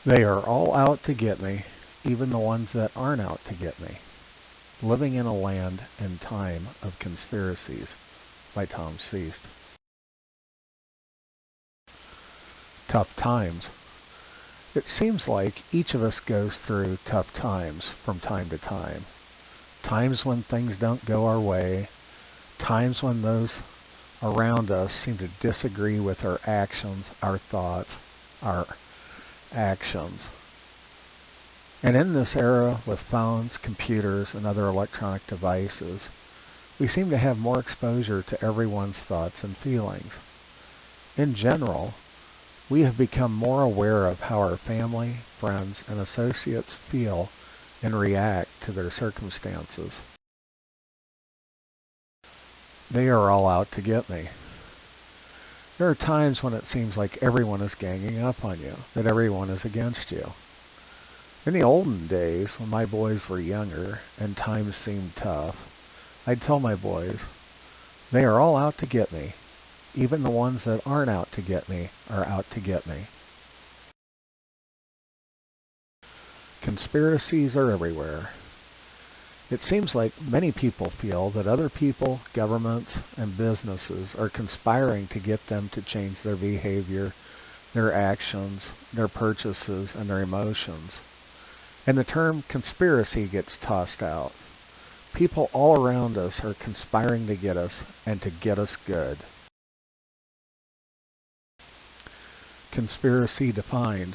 They are all out to get me, even the ones that aren't out to get me. Living in a Land and Time of Conspiracies by Tom Seast. Tough times. It seems like each of us goes through tough times from time to time. Times when things don't go our way. Times when those around us seem to disagree with our actions, our thoughts, our actions. And in this era with phones, computers, and other electronic devices, we seem to have more exposure to everyone's thoughts and feelings. In general, we have become more aware of how our family, friends, and associates feel and react to their circumstances. They are all out to get me. There are times when it seems like everyone is ganging up on you, that everyone is against you. In the olden days, when my boys were younger and times seemed tough, I'd tell my boys, they are all out to get me. Even the ones that aren't out to get me are out to get me. Conspiracies are everywhere. It seems like many people feel that other people, governments, and businesses are conspiring to get them to change their behavior, their actions, their purchases, and their emotions. And the term conspiracy gets tossed out. People all around us are conspiring to get us and to get us good. Conspiracy defined.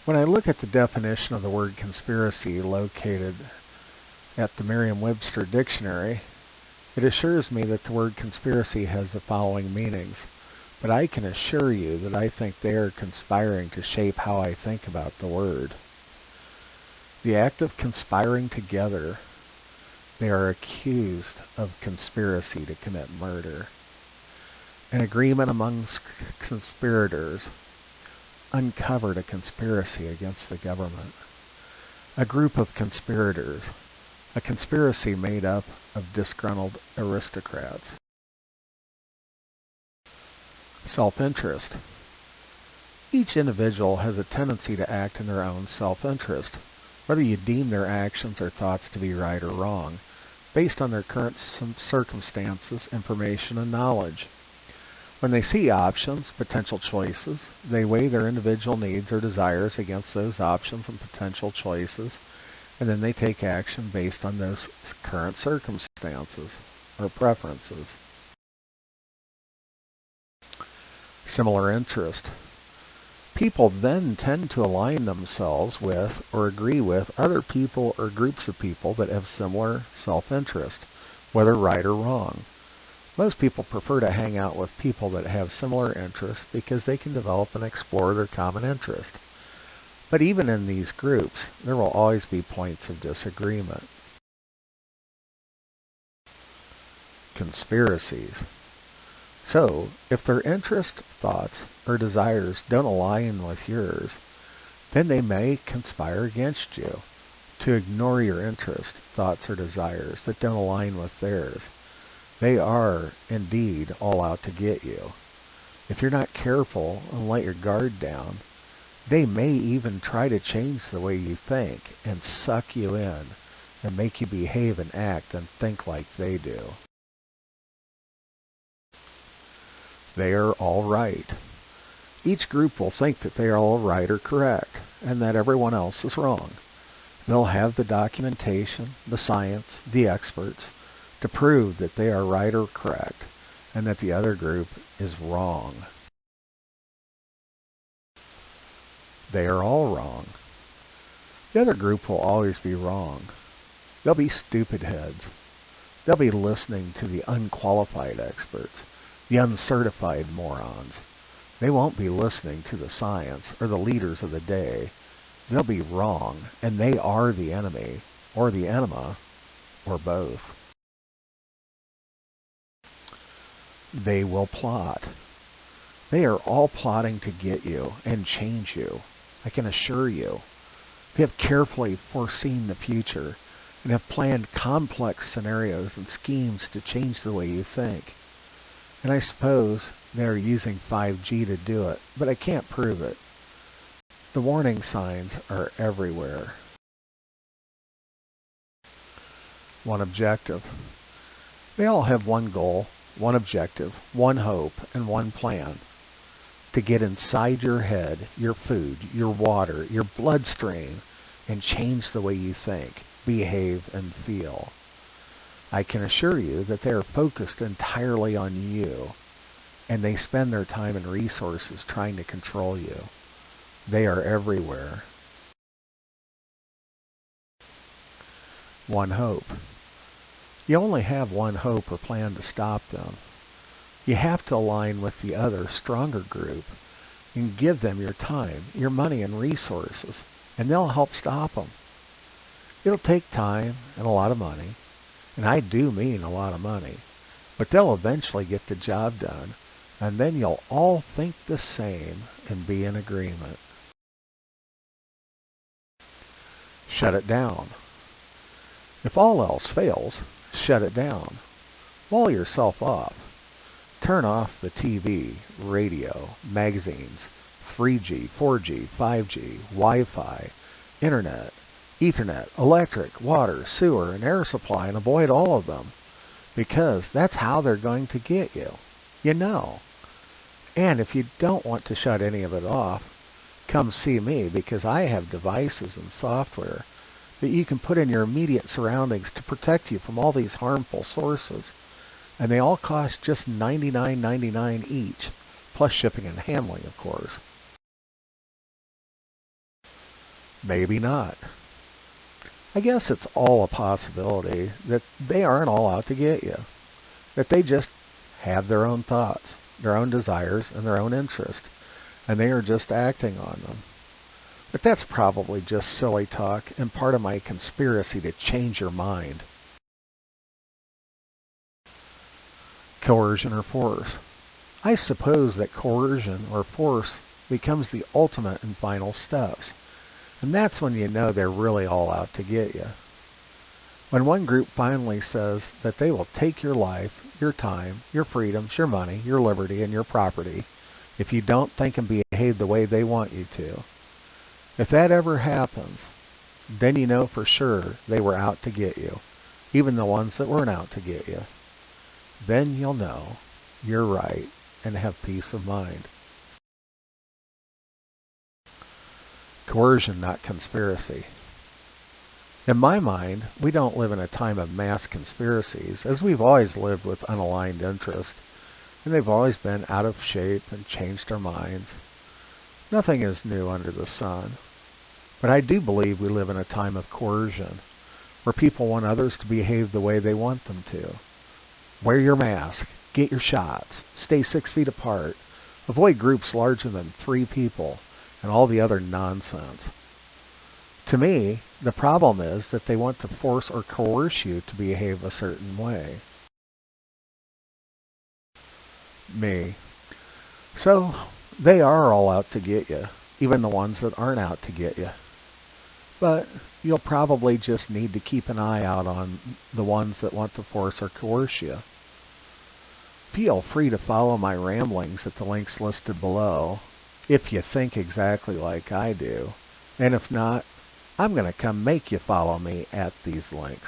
When I look at the definition of the word conspiracy located at the Merriam-Webster dictionary, it assures me that the word conspiracy has the following meanings, but I can assure you that I think they are conspiring to shape how I think about the word. The act of conspiring together, they are accused of conspiracy to commit murder. An agreement among conspirators uncovered a conspiracy against the government. A group of conspirators, a conspiracy made up of disgruntled aristocrats. Self-interest. Each individual has a tendency to act in their own self-interest, whether you deem their actions or thoughts to be right or wrong, based on their current circumstances, information, and knowledge. When they see options, potential choices, they weigh their individual needs or desires against those options and potential choices, and then they take action based on those current circumstances or preferences. Similar interest. People then tend to align themselves with or agree with other people or groups of people that have similar self-interest, whether right or wrong. Most people prefer to hang out with people that have similar interests because they can develop and explore their common interest. But even in these groups, there will always be points of disagreement. Conspiracies. So, if their interests, thoughts, or desires don't align with yours, then they may conspire against you to ignore your interests, thoughts, or desires that don't align with theirs. They are, indeed, all out to get you. If you're not careful and let your guard down, they may even try to change the way you think and suck you in and make you behave and act and think like they do. They are all right. Each group will think that they are all right or correct, and that everyone else is wrong. They'll have the documentation, the science, the experts, to prove that they are right or correct, and that the other group is wrong. They are all wrong. The other group will always be wrong. They'll be stupid heads. They'll be listening to the unqualified experts, the uncertified morons. They won't be listening to the science or the leaders of the day. They'll be wrong, and they are the enemy, or the enema, or both. They will plot. They are all plotting to get you and change you, I can assure you. They have carefully foreseen the future and have planned complex scenarios and schemes to change the way you think. And I suppose they are using 5G to do it, but I can't prove it. The warning signs are everywhere. One objective. They all have one goal, one objective, one hope, and one plan. To get inside your head, your food, your water, your bloodstream, and change the way you think, behave, and feel. I can assure you that they are focused entirely on you, and they spend their time and resources trying to control you. They are everywhere. One hope. You only have one hope or plan to stop them. You have to align with the other, stronger group and give them your time, your money, and resources, and they'll help stop them. It'll take time and a lot of money, and I do mean a lot of money, but they'll eventually get the job done, and then you'll all think the same and be in agreement. Shut it down. If all else fails, shut it down. Wall yourself off. Turn off the TV, radio, magazines, 3G, 4G, 5G, Wi-Fi, Internet, Ethernet, electric, water, sewer, and air supply, and avoid all of them, because that's how they're going to get you. You know. And if you don't want to shut any of it off, come see me, because I have devices and software that you can put in your immediate surroundings to protect you from all these harmful sources. And they all cost just $99.99 each, plus shipping and handling, of course. Maybe not. I guess it's all a possibility that they aren't all out to get you, that they just have their own thoughts, their own desires, and their own interests, and they are just acting on them. But that's probably just silly talk and part of my conspiracy to change your mind. Coercion or force. I suppose that coercion or force becomes the ultimate and final steps, and that's when you know they're really all out to get you. When one group finally says that they will take your life, your time, your freedoms, your money, your liberty, and your property if you don't think and behave the way they want you to. If that ever happens, then you know for sure they were out to get you, even the ones that weren't out to get you. Then you'll know you're right and have peace of mind. Coercion, not conspiracy. In my mind, we don't live in a time of mass conspiracies, as we've always lived with unaligned interest, and they've always been out of shape and changed our minds. Nothing is new under the sun. But I do believe we live in a time of coercion, where people want others to behave the way they want them to. Wear your mask, get your shots, stay 6 feet apart, avoid groups larger than 3 people, and all the other nonsense. To me, the problem is that they want to force or coerce you to behave a certain way. Me. So, they are all out to get you, even the ones that aren't out to get you. But you'll probably just need to keep an eye out on the ones that want to force or coerce you. Feel free to follow my ramblings at the links listed below, if you think exactly like I do. And if not, I'm going to come make you follow me at these links.